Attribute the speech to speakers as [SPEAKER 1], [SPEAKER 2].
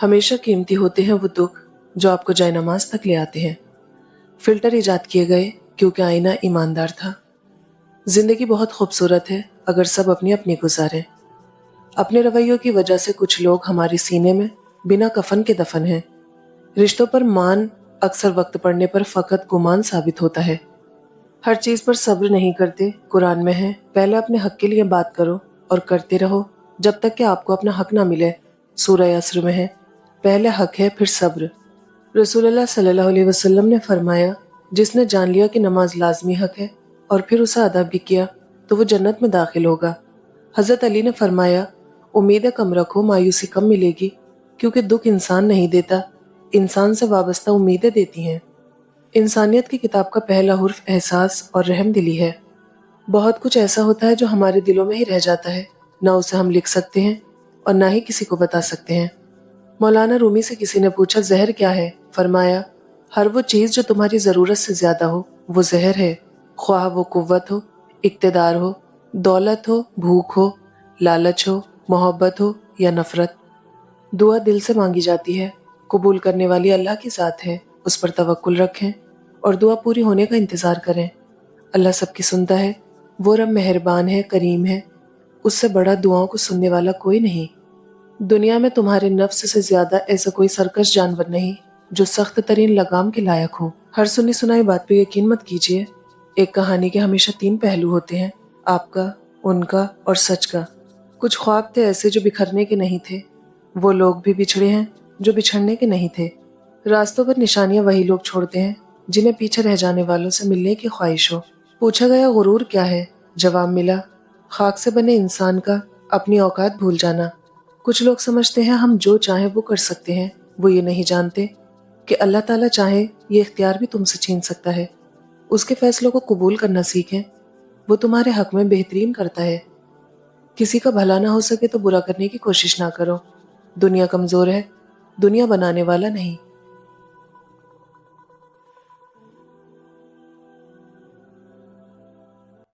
[SPEAKER 1] ہمیشہ قیمتی ہوتے ہیں وہ دکھ جو آپ کو جائے نماز تک لے آتے ہیں۔ فلٹر ایجاد کیے گئے کیونکہ آئینہ ایماندار تھا۔ زندگی بہت خوبصورت ہے اگر سب اپنی اپنی گزاریں۔ اپنے رویوں کی وجہ سے کچھ لوگ ہمارے سینے میں بنا کفن کے دفن ہیں۔ رشتوں پر مان اکثر وقت پڑنے پر فقط گمان ثابت ہوتا ہے۔ ہر چیز پر صبر نہیں کرتے۔ قرآن میں ہے، پہلے اپنے حق کے لیے بات کرو اور کرتے رہو جب تک کہ آپ کو اپنا حق نہ ملے۔ سورہ عصر میں ہے، پہلے حق ہے پھر صبر۔ رسول اللہ صلی اللہ علیہ وسلم نے فرمایا، جس نے جان لیا کہ نماز لازمی حق ہے اور پھر اسے ادا بھی کیا تو وہ جنت میں داخل ہوگا۔ حضرت علی نے فرمایا، امیدیں کم رکھو، مایوسی کم ملے گی، کیونکہ دکھ انسان نہیں دیتا، انسان سے وابستہ امیدیں دیتی ہیں۔ انسانیت کی کتاب کا پہلا حرف احساس اور رحم دلی ہے۔ بہت کچھ ایسا ہوتا ہے جو ہمارے دلوں میں ہی رہ جاتا ہے، نہ اسے ہم لکھ سکتے ہیں اور نہ ہی کسی کو بتا سکتے ہیں۔ مولانا رومی سے کسی نے پوچھا زہر کیا ہے؟ فرمایا، ہر وہ چیز جو تمہاری ضرورت سے زیادہ ہو وہ زہر ہے، خواہ وہ قوت ہو، اقتدار ہو، دولت ہو، بھوک ہو، لالچ ہو، محبت ہو یا نفرت۔ دعا دل سے مانگی جاتی ہے، قبول کرنے والی اللہ کی ذات ہے، اس پر توکل رکھیں اور دعا پوری ہونے کا انتظار کریں۔ اللہ سب کی سنتا ہے، وہ رب مہربان ہے، کریم ہے، اس سے بڑا دعاؤں کو سننے والا کوئی نہیں۔ دنیا میں تمہارے نفس سے زیادہ ایسا کوئی سرکش جانور نہیں جو سخت ترین لگام کے لائق ہو۔ ہر سنی سنائی بات پہ یقین مت کیجیے۔ ایک کہانی کے ہمیشہ 3 پہلو ہوتے ہیں، آپ کا، ان کا اور سچ کا۔ کچھ خواب تھے ایسے جو بکھرنے کے نہیں تھے، وہ لوگ بھی بچھڑے ہیں جو بچھڑنے کے نہیں تھے۔ راستوں پر نشانیاں وہی لوگ چھوڑتے ہیں جنہیں پیچھے رہ جانے والوں سے ملنے کی خواہش ہو۔ پوچھا گیا غرور کیا ہے؟ جواب ملا، خاک سے بنے انسان کا اپنی اوقات بھول جانا۔ کچھ لوگ سمجھتے ہیں ہم جو چاہیں وہ کر سکتے ہیں، وہ یہ نہیں جانتے کہ اللہ تعالیٰ چاہے یہ اختیار بھی تم سے چھین سکتا ہے۔ اس کے فیصلوں کو قبول کرنا سیکھیں، وہ تمہارے حق میں بہترین کرتا ہے۔ کسی کا بھلا نہ ہو سکے تو برا کرنے کی کوشش نہ کرو۔ دنیا کمزور ہے، دنیا بنانے والا نہیں۔